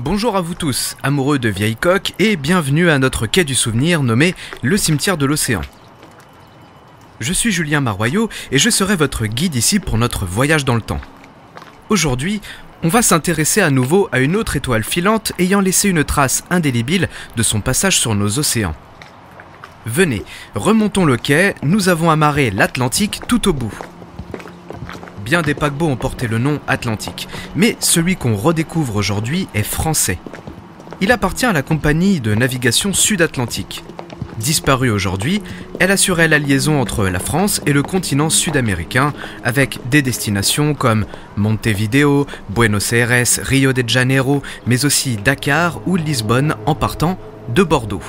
Bonjour à vous tous, amoureux de vieilles coques, et bienvenue à notre quai du souvenir nommé le cimetière de l'océan. Je suis Julien Maroyot et je serai votre guide ici pour notre voyage dans le temps. Aujourd'hui, on va s'intéresser à nouveau à une autre étoile filante ayant laissé une trace indélébile de son passage sur nos océans. Venez, remontons le quai, nous avons amarré l'Atlantique tout au bout. Bien des paquebots ont porté le nom Atlantique, mais celui qu'on redécouvre aujourd'hui est français. Il appartient à la compagnie de navigation Sud-Atlantique. Disparue aujourd'hui, elle assurait la liaison entre la France et le continent sud-américain avec des destinations comme Montevideo, Buenos Aires, Rio de Janeiro, mais aussi Dakar ou Lisbonne en partant de Bordeaux.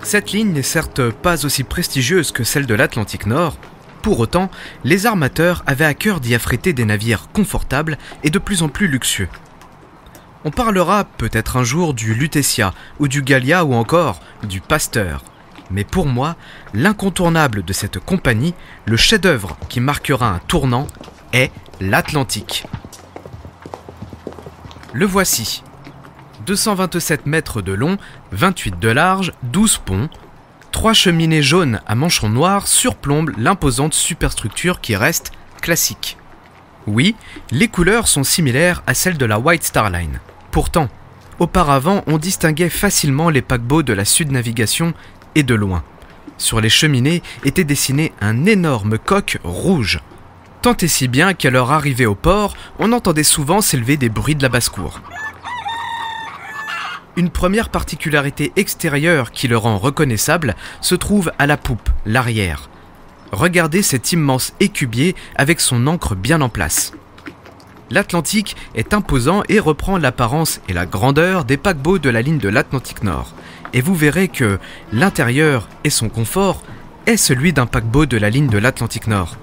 Cette ligne n'est certes pas aussi prestigieuse que celle de l'Atlantique Nord. Pour autant, les armateurs avaient à cœur d'y affréter des navires confortables et de plus en plus luxueux. On parlera peut-être un jour du Lutetia ou du Gallia ou encore du Pasteur. Mais pour moi, l'incontournable de cette compagnie, le chef-d'œuvre qui marquera un tournant, est l'Atlantique. Le voici. 227 mètres de long, 28 de large, 12 ponts. 3 cheminées jaunes à manchons noirs surplombent l'imposante superstructure qui reste classique. Oui, les couleurs sont similaires à celles de la White Star Line. Pourtant, auparavant, on distinguait facilement les paquebots de la Sud Navigation et de loin. Sur les cheminées était dessiné un énorme coq rouge. Tant et si bien qu'à leur arrivée au port, on entendait souvent s'élever des bruits de la basse-cour. Une première particularité extérieure qui le rend reconnaissable se trouve à la poupe, l'arrière. Regardez cet immense écubier avec son ancre bien en place. L'Atlantique est imposant et reprend l'apparence et la grandeur des paquebots de la ligne de l'Atlantique Nord. Et vous verrez que l'intérieur et son confort est celui d'un paquebot de la ligne de l'Atlantique Nord.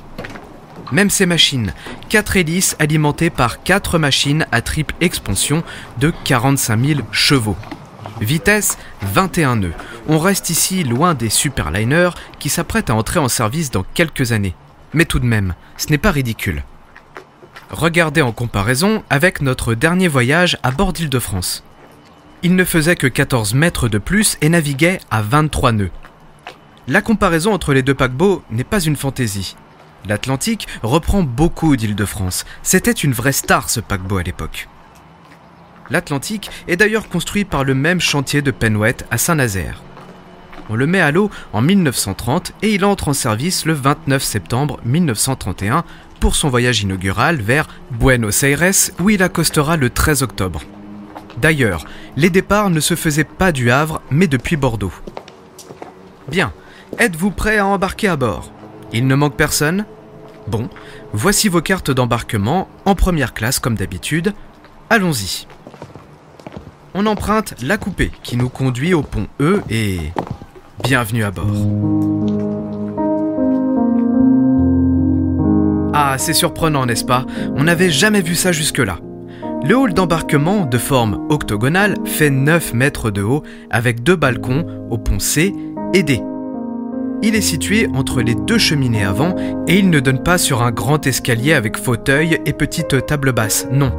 Même ces machines, 4 hélices alimentées par 4 machines à triple expansion de 45 000 chevaux. Vitesse 21 nœuds. On reste ici loin des superliners qui s'apprêtent à entrer en service dans quelques années. Mais tout de même, ce n'est pas ridicule. Regardez en comparaison avec notre dernier voyage à bord d'Île-de-France. Il ne faisait que 14 mètres de plus et naviguait à 23 nœuds. La comparaison entre les deux paquebots n'est pas une fantaisie. L'Atlantique reprend beaucoup d'Île-de-France. C'était une vraie star ce paquebot à l'époque. L'Atlantique est d'ailleurs construit par le même chantier de Penwet à Saint-Nazaire. On le met à l'eau en 1930 et il entre en service le 29 septembre 1931 pour son voyage inaugural vers Buenos Aires où il accostera le 13 octobre. D'ailleurs, les départs ne se faisaient pas du Havre mais depuis Bordeaux. Bien, êtes-vous prêts à embarquer à bord ? Il ne manque personne ? Bon, voici vos cartes d'embarquement en première classe comme d'habitude. Allons-y. On emprunte la coupée qui nous conduit au pont E et... bienvenue à bord. Ah, c'est surprenant, n'est-ce pas ? On n'avait jamais vu ça jusque-là. Le hall d'embarquement, de forme octogonale, fait 9 mètres de haut avec 2 balcons au pont C et D. Il est situé entre les 2 cheminées avant et il ne donne pas sur un grand escalier avec fauteuil et petite table basse, non.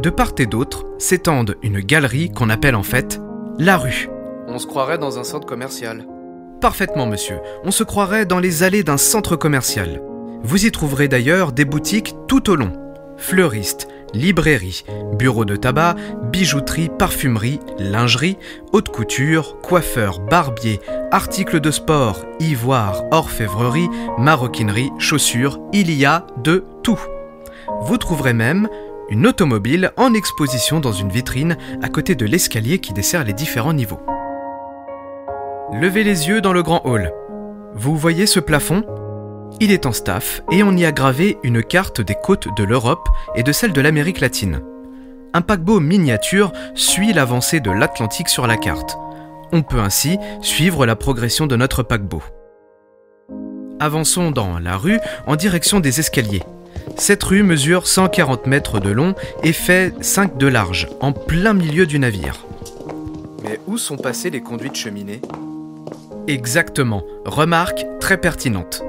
De part et d'autre s'étendent une galerie qu'on appelle en fait la rue. On se croirait dans un centre commercial. Parfaitement, monsieur. On se croirait dans les allées d'un centre commercial. Vous y trouverez d'ailleurs des boutiques tout au long. Fleuristes, librairies, bureaux de tabac, bijouterie, parfumerie, lingerie, haute couture, coiffeurs, barbiers, articles de sport, ivoire, orfèvrerie, maroquinerie, chaussures, il y a de tout. Vous trouverez même une automobile en exposition dans une vitrine à côté de l'escalier qui dessert les différents niveaux. Levez les yeux dans le grand hall. Vous voyez ce plafond ? Il est en staff et on y a gravé une carte des côtes de l'Europe et de celle de l'Amérique latine. Un paquebot miniature suit l'avancée de l'Atlantique sur la carte. On peut ainsi suivre la progression de notre paquebot. Avançons dans la rue en direction des escaliers. Cette rue mesure 140 mètres de long et fait 5 de large, en plein milieu du navire. Mais où sont passées les conduits de cheminée ? Exactement, remarque très pertinente.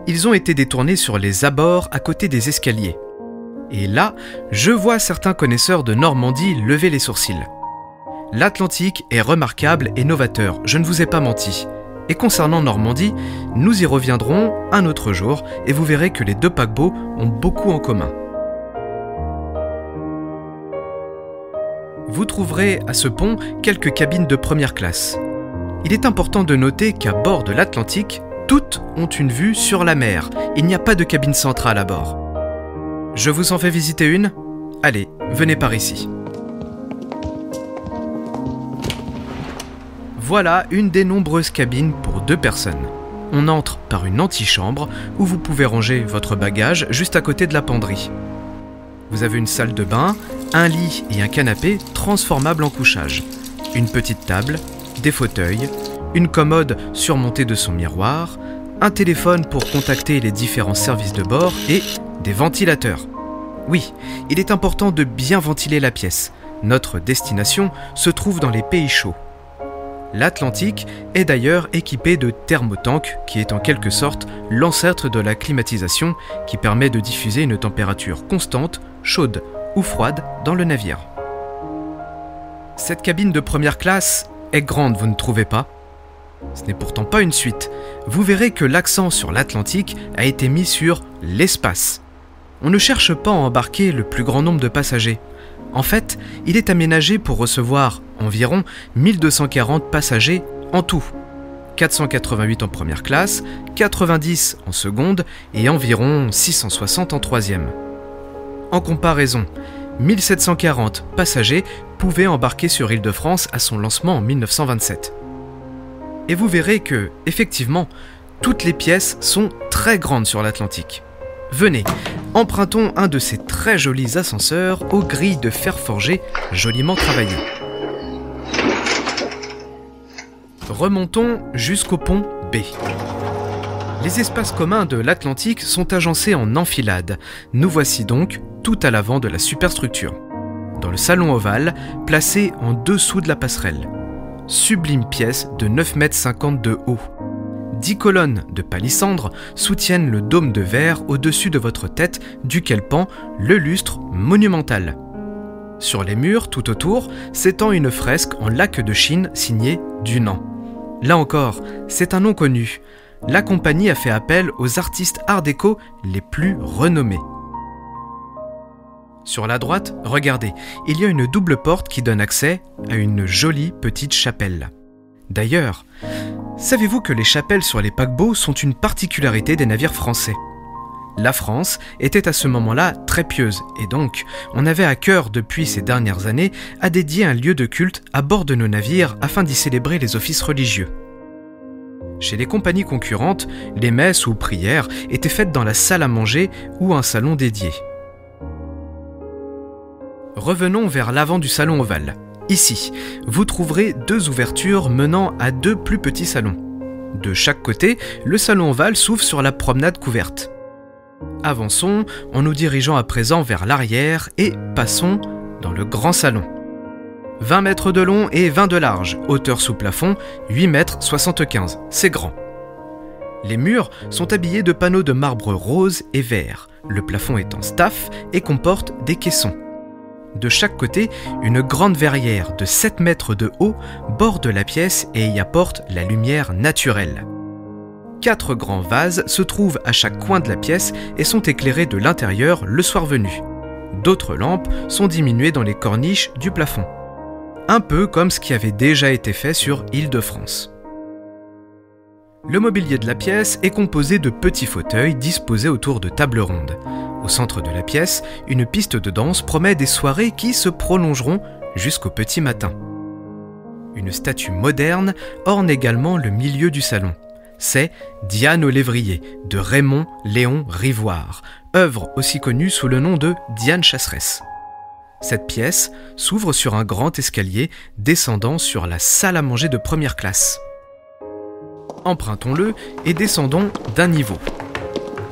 Ils ont été détournés sur les abords à côté des escaliers. Et là, je vois certains connaisseurs de Normandie lever les sourcils. L'Atlantique est remarquable et novateur, je ne vous ai pas menti. Et concernant Normandie, nous y reviendrons un autre jour et vous verrez que les deux paquebots ont beaucoup en commun. Vous trouverez à ce pont quelques cabines de première classe. Il est important de noter qu'à bord de l'Atlantique, toutes ont une vue sur la mer. Il n'y a pas de cabine centrale à bord. Je vous en fais visiter une ? Allez, venez par ici. Voilà une des nombreuses cabines pour 2 personnes. On entre par une antichambre où vous pouvez ranger votre bagage juste à côté de la penderie. Vous avez une salle de bain, un lit et un canapé transformables en couchage, une petite table, des fauteuils, une commode surmontée de son miroir, un téléphone pour contacter les différents services de bord et des ventilateurs. Oui, il est important de bien ventiler la pièce. Notre destination se trouve dans les pays chauds. L'Atlantique est d'ailleurs équipé de thermotank qui est en quelque sorte l'ancêtre de la climatisation qui permet de diffuser une température constante, chaude ou froide dans le navire. Cette cabine de première classe est grande, vous ne trouvez pas ? Ce n'est pourtant pas une suite. Vous verrez que l'accent sur l'Atlantique a été mis sur l'espace. On ne cherche pas à embarquer le plus grand nombre de passagers. En fait, il est aménagé pour recevoir environ 1240 passagers en tout. 488 en première classe, 90 en seconde et environ 660 en troisième. En comparaison, 1740 passagers pouvaient embarquer sur Île-de-France à son lancement en 1927. Et vous verrez que, effectivement, toutes les pièces sont très grandes sur l'Atlantique. Venez, empruntons un de ces très jolis ascenseurs aux grilles de fer forgé joliment travaillées. Remontons jusqu'au pont B. Les espaces communs de l'Atlantique sont agencés en enfilade. Nous voici donc tout à l'avant de la superstructure. Dans le salon ovale, placé en dessous de la passerelle. Sublime pièce de 9,50 m de haut. 10 colonnes de palissandre soutiennent le dôme de verre au-dessus de votre tête, duquel pend le lustre monumental. Sur les murs, tout autour, s'étend une fresque en laque de Chine signée Dunant. Là encore, c'est un nom connu. La compagnie a fait appel aux artistes art déco les plus renommés. Sur la droite, regardez, il y a une double porte qui donne accès à une jolie petite chapelle. D'ailleurs, savez-vous que les chapelles sur les paquebots sont une particularité des navires français ? La France était à ce moment-là très pieuse et donc on avait à cœur depuis ces dernières années à dédier un lieu de culte à bord de nos navires afin d'y célébrer les offices religieux. Chez les compagnies concurrentes, les messes ou prières étaient faites dans la salle à manger ou un salon dédié. Revenons vers l'avant du salon ovale. Ici, vous trouverez 2 ouvertures menant à 2 plus petits salons. De chaque côté, le salon ovale s'ouvre sur la promenade couverte. Avançons en nous dirigeant à présent vers l'arrière et passons dans le grand salon. 20 mètres de long et 20 de large, hauteur sous plafond, 8,75 m, c'est grand. Les murs sont habillés de panneaux de marbre rose et vert, le plafond est en staff et comporte des caissons. De chaque côté, une grande verrière de 7 mètres de haut borde la pièce et y apporte la lumière naturelle. 4 grands vases se trouvent à chaque coin de la pièce et sont éclairés de l'intérieur le soir venu. D'autres lampes sont diminuées dans les corniches du plafond. Un peu comme ce qui avait déjà été fait sur Île-de-France. Le mobilier de la pièce est composé de petits fauteuils disposés autour de tables rondes. Au centre de la pièce, une piste de danse promet des soirées qui se prolongeront jusqu'au petit matin. Une statue moderne orne également le milieu du salon. C'est Diane au lévrier de Raymond Léon Rivoire, œuvre aussi connue sous le nom de Diane Chasseresse. Cette pièce s'ouvre sur un grand escalier descendant sur la salle à manger de première classe. Empruntons-le et descendons d'un niveau.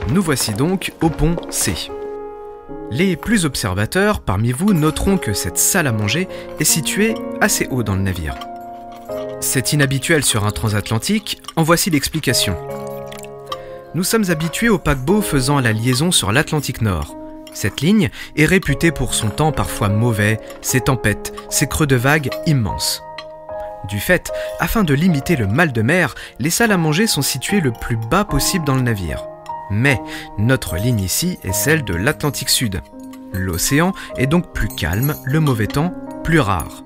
Nous voici donc au pont C. Les plus observateurs parmi vous noteront que cette salle à manger est située assez haut dans le navire. C'est inhabituel sur un transatlantique, en voici l'explication. Nous sommes habitués aux paquebots faisant la liaison sur l'Atlantique Nord. Cette ligne est réputée pour son temps parfois mauvais, ses tempêtes, ses creux de vagues immenses. Du fait, afin de limiter le mal de mer, les salles à manger sont situées le plus bas possible dans le navire. Mais notre ligne ici est celle de l'Atlantique Sud. L'océan est donc plus calme, le mauvais temps plus rare.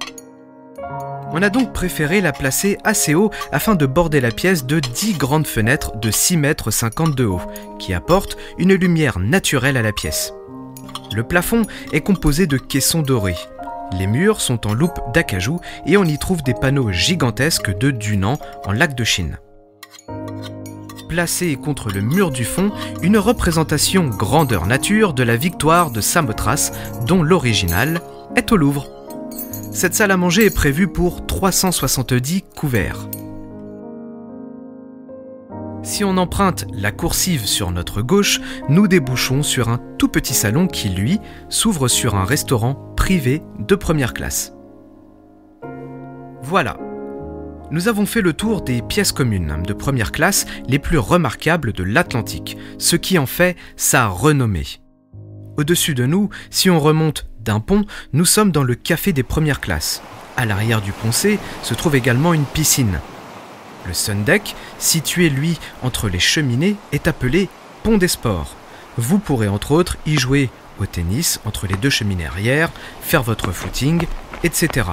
On a donc préféré la placer assez haut afin de border la pièce de 10 grandes fenêtres de 6,50 m de haut, qui apportent une lumière naturelle à la pièce. Le plafond est composé de caissons dorés. Les murs sont en loupe d'acajou et on y trouve des panneaux gigantesques de Dunan en lac de Chine. Placée contre le mur du fond, une représentation grandeur nature de la victoire de Samothrace, dont l'original est au Louvre. Cette salle à manger est prévue pour 370 couverts. Si on emprunte la coursive sur notre gauche, nous débouchons sur un tout petit salon qui, lui, s'ouvre sur un restaurant privé de première classe. Voilà. Nous avons fait le tour des pièces communes de première classe les plus remarquables de l'Atlantique, ce qui en fait sa renommée. Au-dessus de nous, si on remonte d'un pont, nous sommes dans le café des premières classes. À l'arrière du pont C se trouve également une piscine. Le Sun Deck, situé lui entre les cheminées, est appelé Pont des Sports. Vous pourrez entre autres y jouer au tennis entre les deux cheminées arrière, faire votre footing, etc.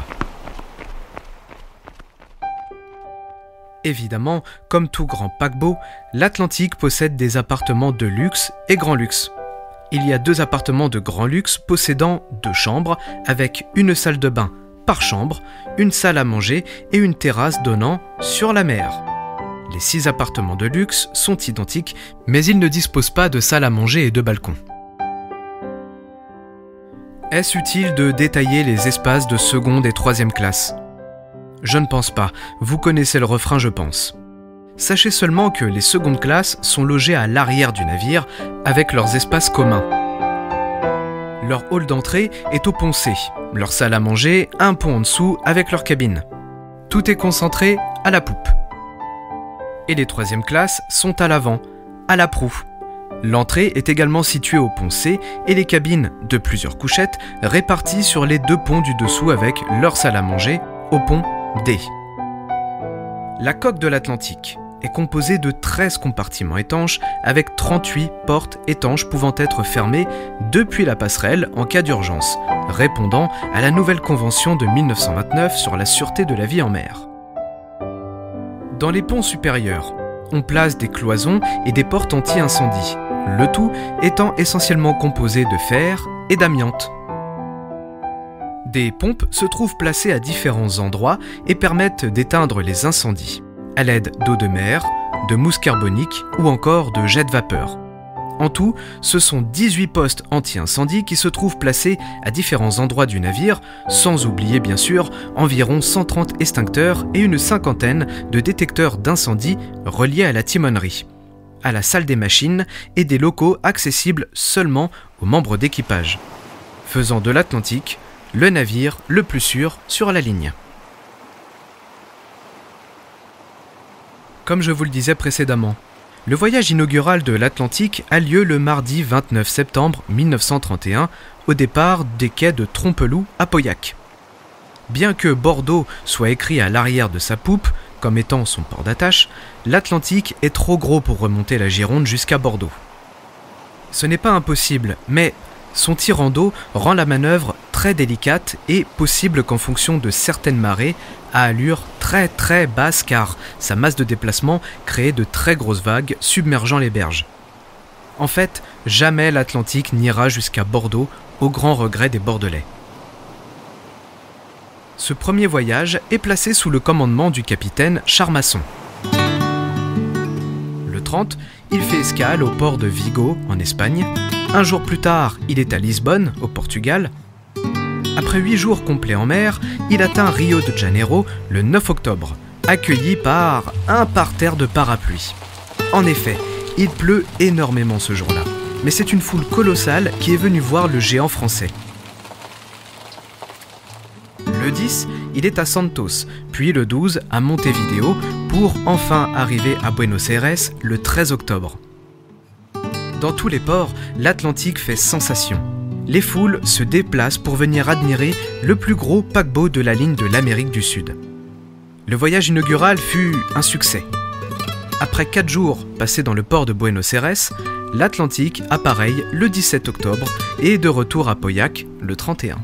Évidemment, comme tout grand paquebot, l'Atlantique possède des appartements de luxe et grand luxe. Il y a 2 appartements de grand luxe possédant 2 chambres avec une salle de bain par chambre, une salle à manger et une terrasse donnant sur la mer. Les 6 appartements de luxe sont identiques, mais ils ne disposent pas de salle à manger et de balcon. Est-ce utile de détailler les espaces de seconde et troisième classe ? Je ne pense pas, vous connaissez le refrain je pense. Sachez seulement que les secondes classes sont logées à l'arrière du navire avec leurs espaces communs. Leur hall d'entrée est au pont C, leur salle à manger un pont en dessous avec leur cabine. Tout est concentré à la poupe. Et les troisièmes classes sont à l'avant, à la proue. L'entrée est également située au pont C et les cabines de plusieurs couchettes réparties sur les 2 ponts du dessous avec leur salle à manger au pont D. La coque de l'Atlantique est composée de 13 compartiments étanches avec 38 portes étanches pouvant être fermées depuis la passerelle en cas d'urgence, répondant à la nouvelle convention de 1929 sur la sûreté de la vie en mer. Dans les ponts supérieurs, on place des cloisons et des portes anti-incendie, le tout étant essentiellement composé de fer et d'amiante. Des pompes se trouvent placées à différents endroits et permettent d'éteindre les incendies, à l'aide d'eau de mer, de mousse carbonique ou encore de jets de vapeur. En tout, ce sont 18 postes anti-incendie qui se trouvent placés à différents endroits du navire, sans oublier bien sûr environ 130 extincteurs et une cinquantaine de détecteurs d'incendie reliés à la timonerie, à la salle des machines et des locaux accessibles seulement aux membres d'équipage, faisant de l'Atlantique le navire le plus sûr sur la ligne. Comme je vous le disais précédemment, le voyage inaugural de l'Atlantique a lieu le mardi 29 septembre 1931 au départ des quais de Trompeloup à Pauillac. Bien que Bordeaux soit écrit à l'arrière de sa poupe, comme étant son port d'attache, l'Atlantique est trop gros pour remonter la Gironde jusqu'à Bordeaux. Ce n'est pas impossible, mais son tirant d'eau rend la manœuvre très délicate et possible qu'en fonction de certaines marées, à allure très basse car sa masse de déplacement crée de très grosses vagues submergeant les berges. En fait, jamais l'Atlantique n'ira jusqu'à Bordeaux, au grand regret des Bordelais. Ce premier voyage est placé sous le commandement du capitaine Charmasson. Le 30, il fait escale au port de Vigo, en Espagne. Un jour plus tard, il est à Lisbonne, au Portugal. Après 8 jours complets en mer, il atteint Rio de Janeiro le 9 octobre, accueilli par un parterre de parapluies. En effet, il pleut énormément ce jour-là, mais c'est une foule colossale qui est venue voir le géant français. Le 10, il est à Santos, puis le 12 à Montevideo, pour enfin arriver à Buenos Aires le 13 octobre. Dans tous les ports, l'Atlantique fait sensation. Les foules se déplacent pour venir admirer le plus gros paquebot de la ligne de l'Amérique du Sud. Le voyage inaugural fut un succès. Après 4 jours passés dans le port de Buenos Aires, l'Atlantique appareille le 17 octobre et est de retour à Pauillac le 31.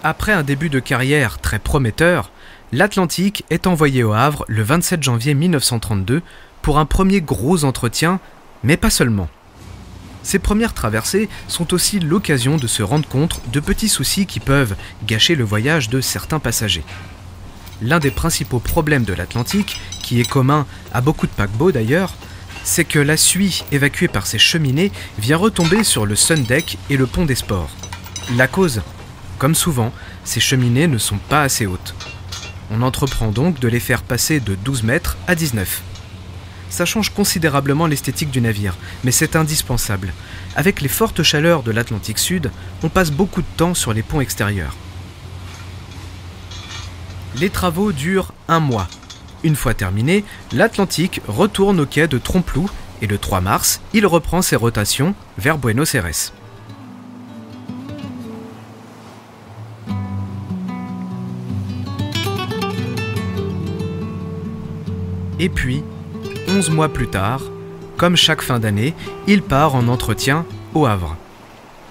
Après un début de carrière très prometteur, l'Atlantique est envoyé au Havre le 27 janvier 1932 pour un premier gros entretien, mais pas seulement. Ces premières traversées sont aussi l'occasion de se rendre compte de petits soucis qui peuvent gâcher le voyage de certains passagers. L'un des principaux problèmes de l'Atlantique, qui est commun à beaucoup de paquebots d'ailleurs, c'est que la suie évacuée par ces cheminées vient retomber sur le sundeck et le pont des sports. La cause ? Comme souvent, ces cheminées ne sont pas assez hautes. On entreprend donc de les faire passer de 12 mètres à 19. Ça change considérablement l'esthétique du navire, mais c'est indispensable. Avec les fortes chaleurs de l'Atlantique Sud, on passe beaucoup de temps sur les ponts extérieurs. Les travaux durent 1 mois. Une fois terminés, l'Atlantique retourne au quai de Trompe-Loup et le 3 mars, il reprend ses rotations vers Buenos Aires. Et puis, 11 mois plus tard, comme chaque fin d'année, il part en entretien au Havre.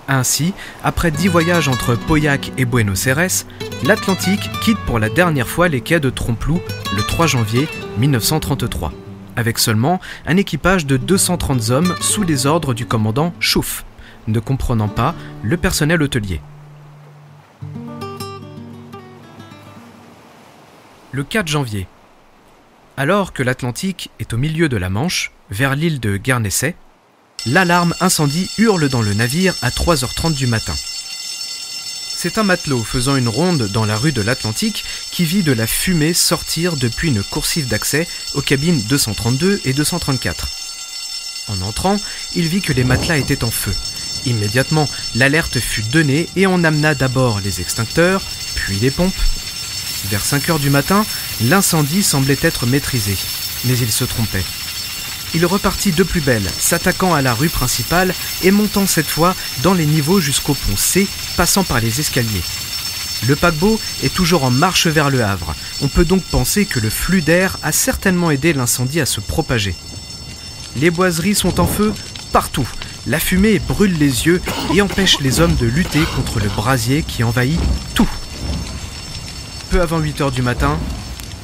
Ainsi, après 10 voyages entre Pauillac et Buenos Aires, l'Atlantique quitte pour la dernière fois les quais de Trompe-Loup le 3 janvier 1933, avec seulement un équipage de 230 hommes sous les ordres du commandant Schouf, ne comprenant pas le personnel hôtelier. Le 4 janvier, alors que l'Atlantique est au milieu de la Manche, vers l'île de Guernesey, l'alarme incendie hurle dans le navire à 3h30 du matin. C'est un matelot faisant une ronde dans la rue de l'Atlantique qui vit de la fumée sortir depuis une coursive d'accès aux cabines 232 et 234. En entrant, il vit que les matelas étaient en feu. Immédiatement, l'alerte fut donnée et on amena d'abord les extincteurs, puis les pompes. Vers 5h du matin, l'incendie semblait être maîtrisé, mais il se trompait. Il repartit de plus belle, s'attaquant à la rue principale et montant cette fois dans les niveaux jusqu'au pont C, passant par les escaliers. Le paquebot est toujours en marche vers le Havre. On peut donc penser que le flux d'air a certainement aidé l'incendie à se propager. Les boiseries sont en feu partout. La fumée brûle les yeux et empêche les hommes de lutter contre le brasier qui envahit tout. Peu avant 8h du matin,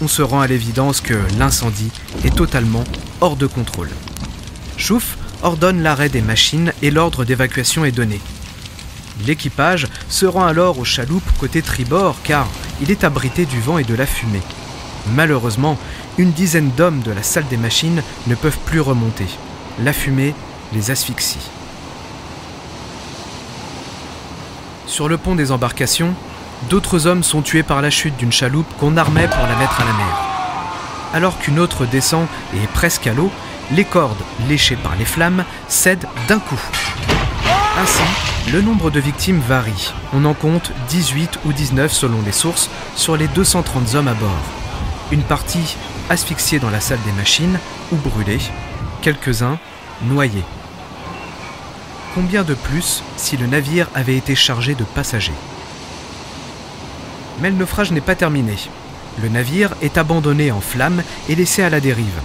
on se rend à l'évidence que l'incendie est totalement hors de contrôle. Schouf ordonne l'arrêt des machines et l'ordre d'évacuation est donné. L'équipage se rend alors aux chaloupes côté tribord car il est abrité du vent et de la fumée. Malheureusement, une dizaine d'hommes de la salle des machines ne peuvent plus remonter. La fumée les asphyxie. Sur le pont des embarcations, d'autres hommes sont tués par la chute d'une chaloupe qu'on armait pour la mettre à la mer. Alors qu'une autre descend et est presque à l'eau, les cordes, léchées par les flammes, cèdent d'un coup. Ainsi, le nombre de victimes varie. On en compte 18 ou 19 selon les sources sur les 230 hommes à bord. Une partie asphyxiée dans la salle des machines ou brûlée, quelques-uns noyés. Combien de plus si le navire avait été chargé de passagers ? Mais le naufrage n'est pas terminé. Le navire est abandonné en flammes et laissé à la dérive.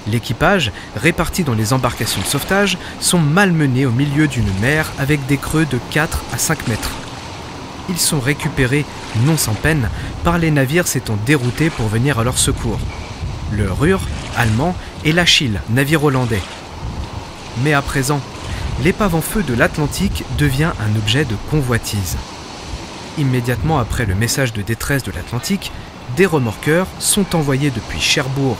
L'équipage, réparti dans les embarcations de sauvetage, sont malmenés au milieu d'une mer avec des creux de 4 à 5 mètres. Ils sont récupérés, non sans peine, par les navires s'étant déroutés pour venir à leur secours. Le Ruhr, allemand, et l'Achille, navire hollandais. Mais à présent, l'épave en feu de l'Atlantique devient un objet de convoitise. Immédiatement après le message de détresse de l'Atlantique, des remorqueurs sont envoyés depuis Cherbourg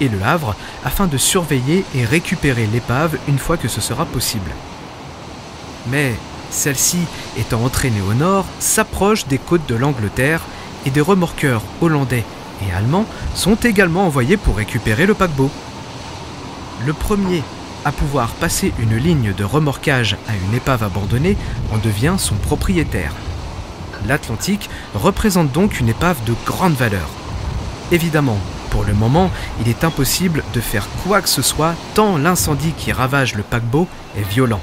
et Le Havre afin de surveiller et récupérer l'épave une fois que ce sera possible. Mais celle-ci, étant entraînée au nord, s'approche des côtes de l'Angleterre et des remorqueurs hollandais et allemands sont également envoyés pour récupérer le paquebot. Le premier à pouvoir passer une ligne de remorquage à une épave abandonnée en devient son propriétaire. L'Atlantique représente donc une épave de grande valeur. Évidemment, Pour le moment, il est impossible de faire quoi que ce soit tant l'incendie qui ravage le paquebot est violent.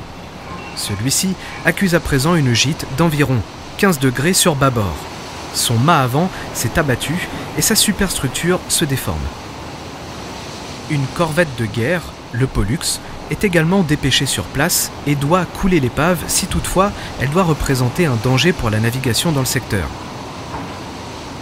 Celui-ci accuse à présent une gîte d'environ 15 degrés sur bâbord. Son mât avant s'est abattu et sa superstructure se déforme. Une corvette de guerre, le Pollux, est également dépêchée sur place et doit couler l'épave si toutefois elle doit représenter un danger pour la navigation dans le secteur.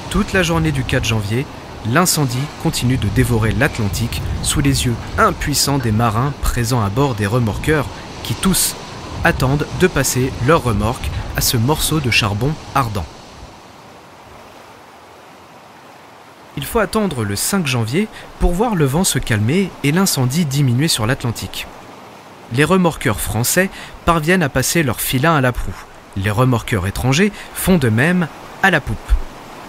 Toute la journée du 4 janvier, l'incendie continue de dévorer l'Atlantique sous les yeux impuissants des marins présents à bord des remorqueurs qui tous attendent de passer leur remorque à ce morceau de charbon ardent. Il faut attendre le 5 janvier pour voir le vent se calmer et l'incendie diminuer sur l'Atlantique. Les remorqueurs français parviennent à passer leur filin à la proue. Les remorqueurs étrangers font de même à la poupe.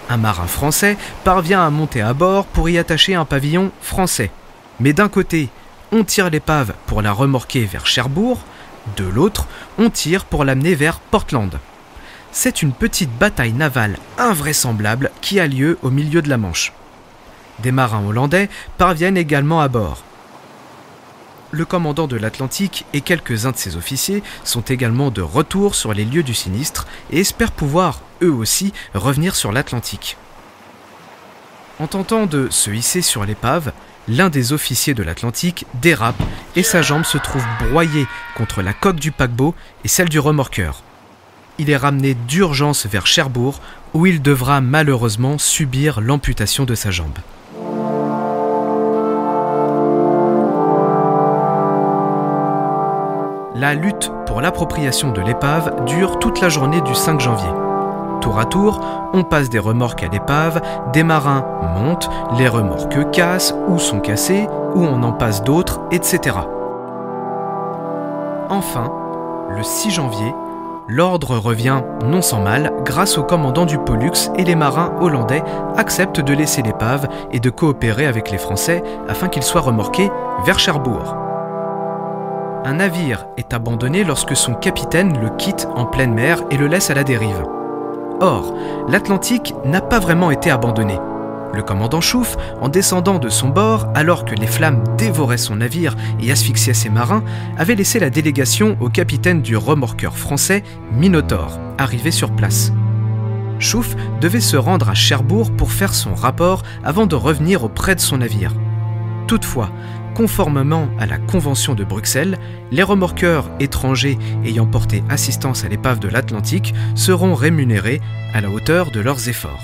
Un marin français parvient à monter à bord pour y attacher un pavillon français. Mais d'un côté, on tire l'épave pour la remorquer vers Cherbourg, de l'autre, on tire pour l'amener vers Portland. C'est une petite bataille navale invraisemblable qui a lieu au milieu de la Manche. Des marins hollandais parviennent également à bord. Le commandant de l'Atlantique et quelques-uns de ses officiers sont également de retour sur les lieux du sinistre et espèrent pouvoir, eux aussi, revenir sur l'Atlantique. En tentant de se hisser sur l'épave, l'un des officiers de l'Atlantique dérape et sa jambe se trouve broyée contre la coque du paquebot et celle du remorqueur. Il est ramené d'urgence vers Cherbourg où il devra malheureusement subir l'amputation de sa jambe. La lutte pour l'appropriation de l'épave dure toute la journée du 5 janvier. Tour à tour, on passe des remorques à l'épave, des marins montent, les remorques cassent ou sont cassées, ou on en passe d'autres, etc. Enfin, le 6 janvier, l'ordre revient non sans mal grâce au commandant du Pollux et les marins hollandais acceptent de laisser l'épave et de coopérer avec les Français afin qu'ils soient remorqués vers Cherbourg. Un navire est abandonné lorsque son capitaine le quitte en pleine mer et le laisse à la dérive. Or, l'Atlantique n'a pas vraiment été abandonné. Le commandant Schouff, en descendant de son bord, alors que les flammes dévoraient son navire et asphyxiaient ses marins, avait laissé la délégation au capitaine du remorqueur français Minotaur, arrivé sur place. Schouff devait se rendre à Cherbourg pour faire son rapport avant de revenir auprès de son navire. Toutefois, conformément à la Convention de Bruxelles, les remorqueurs étrangers ayant porté assistance à l'épave de l'Atlantique seront rémunérés à la hauteur de leurs efforts.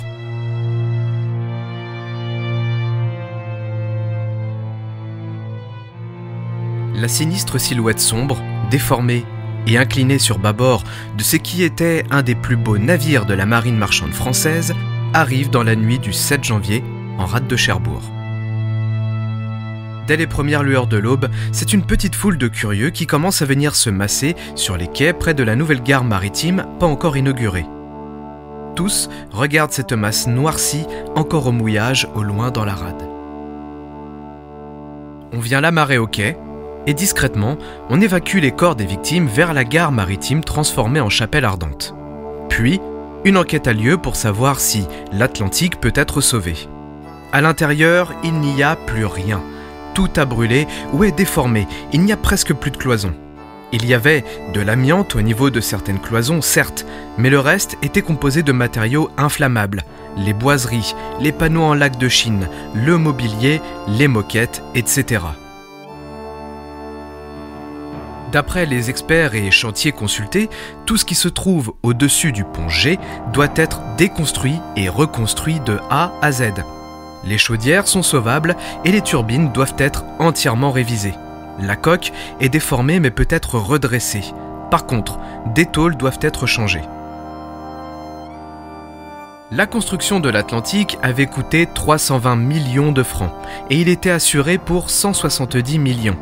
La sinistre silhouette sombre, déformée et inclinée sur bâbord de ce qui était un des plus beaux navires de la marine marchande française arrive dans la nuit du 7 janvier en rade de Cherbourg. Dès les premières lueurs de l'aube, c'est une petite foule de curieux qui commence à venir se masser sur les quais près de la nouvelle gare maritime pas encore inaugurée. Tous regardent cette masse noircie encore au mouillage au loin dans la rade. On vient l'amarrer au quai et discrètement, on évacue les corps des victimes vers la gare maritime transformée en chapelle ardente. Puis, une enquête a lieu pour savoir si l'Atlantique peut être sauvé. À l'intérieur, il n'y a plus rien. Tout a brûlé ou est déformé, il n'y a presque plus de cloisons. Il y avait de l'amiante au niveau de certaines cloisons, certes, mais le reste était composé de matériaux inflammables. Les boiseries, les panneaux en laque de Chine, le mobilier, les moquettes, etc. D'après les experts et chantiers consultés, tout ce qui se trouve au-dessus du pont G doit être déconstruit et reconstruit de A à Z. Les chaudières sont sauvables et les turbines doivent être entièrement révisées. La coque est déformée mais peut être redressée. Par contre, des tôles doivent être changées. La construction de l'Atlantique avait coûté 320 millions de francs et il était assuré pour 170 millions.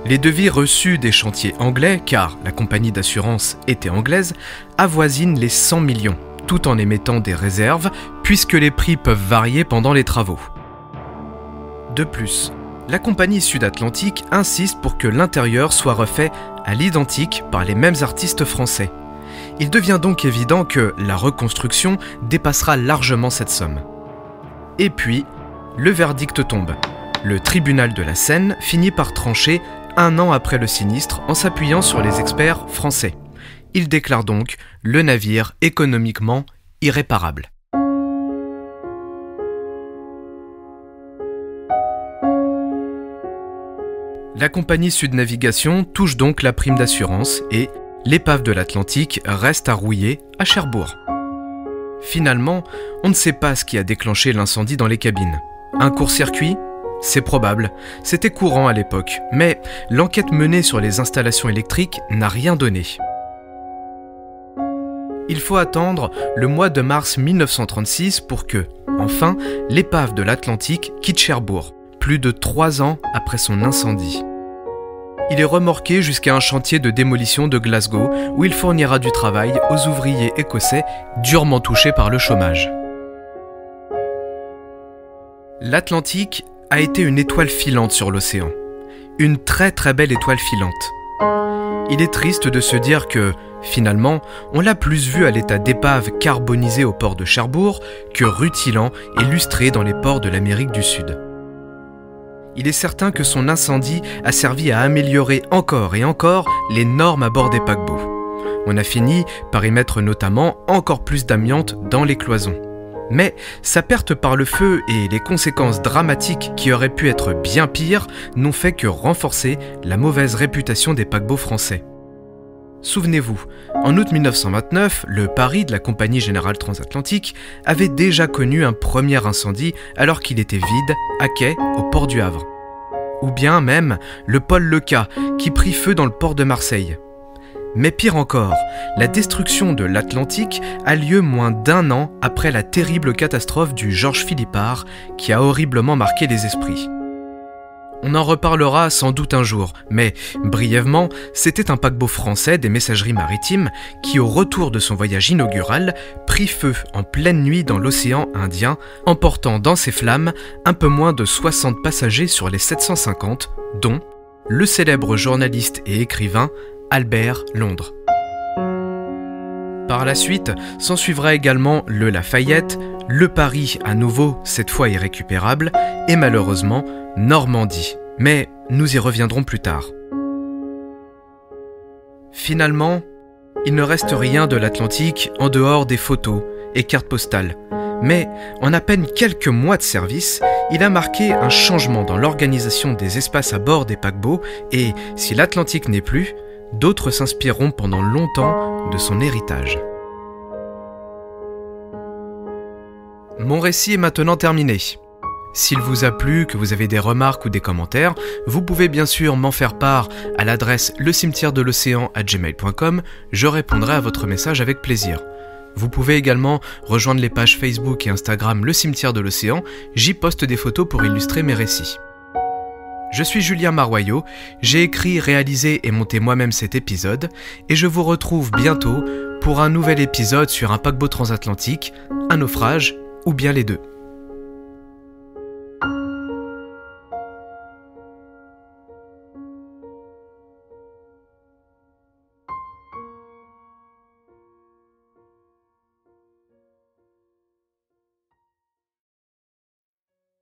Les devis reçus des chantiers anglais, car la compagnie d'assurance était anglaise, avoisinent les 100 millions, tout en émettant des réserves, puisque les prix peuvent varier pendant les travaux. De plus, la compagnie Sud-Atlantique insiste pour que l'intérieur soit refait à l'identique par les mêmes artistes français. Il devient donc évident que la reconstruction dépassera largement cette somme. Et puis, Le verdict tombe. Le tribunal de la Seine finit par trancher 1 an après le sinistre en s'appuyant sur les experts français. Il déclare donc le navire économiquement irréparable. La compagnie Sud Navigation touche donc la prime d'assurance et l'épave de l'Atlantique reste à rouiller à Cherbourg. Finalement, on ne sait pas ce qui a déclenché l'incendie dans les cabines. Un court-circuit ? C'est probable, c'était courant à l'époque, mais l'enquête menée sur les installations électriques n'a rien donné. Il faut attendre le mois de mars 1936 pour que, enfin, l'épave de l'Atlantique quitte Cherbourg, plus de 3 ans après son incendie. Il est remorqué jusqu'à un chantier de démolition de Glasgow où il fournira du travail aux ouvriers écossais durement touchés par le chômage. L'Atlantique a été une étoile filante sur l'océan. Une très très belle étoile filante. Il est triste de se dire que, finalement, on l'a plus vu à l'état d'épave carbonisée au port de Cherbourg que rutilant et lustré dans les ports de l'Amérique du Sud. Il est certain que son incendie a servi à améliorer encore et encore les normes à bord des paquebots. On a fini par y mettre notamment encore plus d'amiante dans les cloisons. Mais sa perte par le feu et les conséquences dramatiques qui auraient pu être bien pires n'ont fait que renforcer la mauvaise réputation des paquebots français. Souvenez-vous, en août 1929, le Paris de la Compagnie Générale Transatlantique avait déjà connu un premier incendie alors qu'il était vide, à quai, au port du Havre. Ou bien même le Paul Lecas qui prit feu dans le port de Marseille. Mais pire encore, la destruction de l'Atlantique a lieu moins d'1 an après la terrible catastrophe du Georges Philippard qui a horriblement marqué les esprits. On en reparlera sans doute un jour, mais brièvement, c'était un paquebot français des messageries maritimes qui, au retour de son voyage inaugural, prit feu en pleine nuit dans l'océan Indien, emportant dans ses flammes un peu moins de 60 passagers sur les 750, dont le célèbre journaliste et écrivain Albert Londres. Par la suite, s'ensuivra également le Lafayette, le Paris à nouveau, cette fois irrécupérable, et malheureusement Normandie. Mais nous y reviendrons plus tard. Finalement, il ne reste rien de l'Atlantique en dehors des photos et cartes postales. Mais en à peine quelques mois de service, il a marqué un changement dans l'organisation des espaces à bord des paquebots et, si l'Atlantique n'est plus, d'autres s'inspireront pendant longtemps de son héritage. Mon récit est maintenant terminé. S'il vous a plu, que vous avez des remarques ou des commentaires, vous pouvez bien sûr m'en faire part à l'adresse lecimetièredelocéan@gmail.com, je répondrai à votre message avec plaisir. Vous pouvez également rejoindre les pages Facebook et Instagram Le Cimetière de l'Océan, j'y poste des photos pour illustrer mes récits. Je suis Julien Maroyot, j'ai écrit, réalisé et monté moi-même cet épisode, et je vous retrouve bientôt pour un nouvel épisode sur un paquebot transatlantique, un naufrage ou bien les deux.